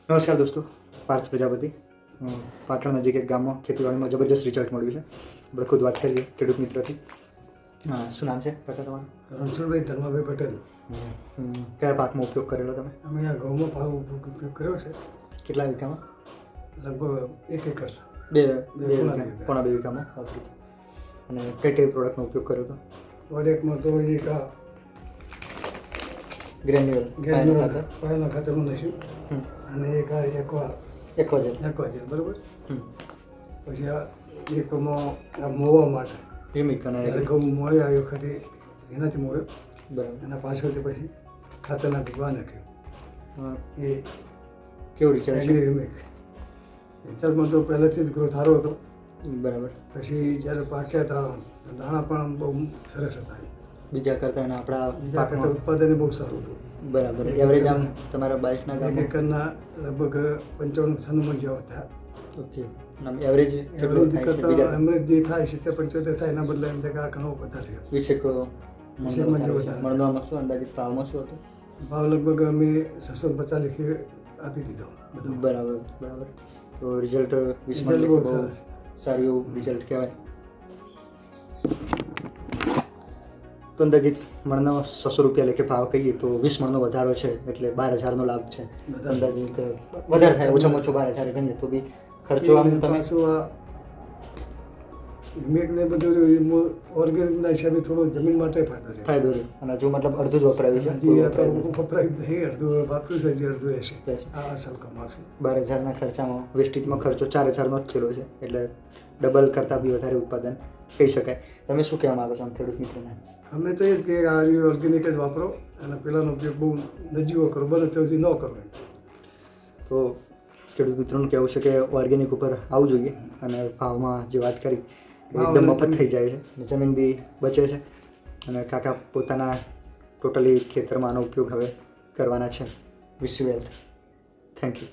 નમસ્કાર દોસ્તો, પાર્થ પ્રજાપતિ. પાટણ નજીક એક ગામમાં ખેતીવાડીમાં જબરજસ્ત રિઝલ્ટ મળ્યું છે. આપણે ખુદ વાત કરીએ ખેડૂત મિત્રથી. શું નામ છે કાકા તમારું? રણછોડભાઈ ધર્માભાઈ પટેલ. કયા પાકમાં ઉપયોગ કરેલો તમે? અમે આ ઘઉંમાં પાક ઉપયોગ કર્યો છે. કેટલા વીઘામાં? લગભગ 1 એકર. પોણા 2 વીઘામાં વાપરી. અને કઈ કઈ પ્રોડક્ટનો ઉપયોગ કર્યો હતો? વડેકમાં તો એક આ ગ્રેન્યુઅલ પાયાના ખાતરનું નાખ્યું અને એક આ એક્વાજેલ બરાબર. પછી આ એકમાં આ મોવા માટે પ્રીમિક અને ઘઉં મોય આવ્યો ખાલી એનાથી મોયો બરાબર. એના પાછળથી પછી ખાતરના ભીગવા નાખ્યું. એ કેવું રિઝલ્ટ? એગ્રીમિક રિઝલ્ટમાં તો પહેલેથી જ ગ્રોથ સારો હતો. બરાબર. પછી જ્યારે પાક્યા દાણા પણ બહુ સરસ હતા. બીજા કરતાં બીજા કરતાં ઉત્પાદન બહુ સારું હતું. બરાબર. એવરેજ આમ તમારા 22ના 1 એકરના લગભગ 55-96 જેવા થયા. ઓકે. એવરેજ એવરેજ કરતાં એવરેજ જે થાય 70-75 થાય એના બદલે એમ થાય કે આ ઘણો વધારે થયો. 20 મણવામાં શું અંદાજિત ભાવમાં શું હતો? ભાવ લગભગ અમે 650 લીખી આપી દીધો બધો. બરાબર. તો રિઝલ્ટ બહુ સરસ, સારું એવું રિઝલ્ટ કહેવાય. તો અંદાજિત મણનો 600 રૂપિયા લેખે ભાવ કહીએ તો 20 મણનો વધારો છે એટલે 12,000નો લાભ છે. અંદાજિત વધારે થાય, ઓછામાં ઓછો 12,000 ગણીએ તો બી ખર્ચો આમ તમે પાછું આ હિમેક ને બધું ઓર્ગેનિકના હિસાબે થોડો જમીન માટે ફાયદો રહે. અને જો મતલબ અડધું જ વપરાયું છે, હજી આ તો વપરાયું જ નહીં, અડધું વાપર્યું છે, હજી અડધું રહેશે. આ અસલ કમાશે. 12,000ના ખર્ચામાં વેસ્ટેજમાં ખર્ચો 4,000નો જ થયેલો છે એટલે ડબલ કરતાં બી વધારે ઉત્પાદન કહી શકાય. તમે શું કહેવા માગો છો આમ ખેડૂત મિત્રોને? અમે તો એ જ કે આ ઓર્ગેનિક જ વાપરો અને પેલાનો ઉપયોગ બહુ નજીવો કરો, બને ત્યાં સુધી ન કરો. તો ખેડૂત મિત્રોનું કહેવું છે કે ઓર્ગેનિક ઉપર આવવું જોઈએ અને ભાવમાં જે વાત કરી એકદમ મફત થઈ જાય છે, જમીન બી બચે છે અને કાકા પોતાના ટોટલી ખેતરમાં આનો ઉપયોગ હવે કરવાના છે. Wish you wealth. Thank you.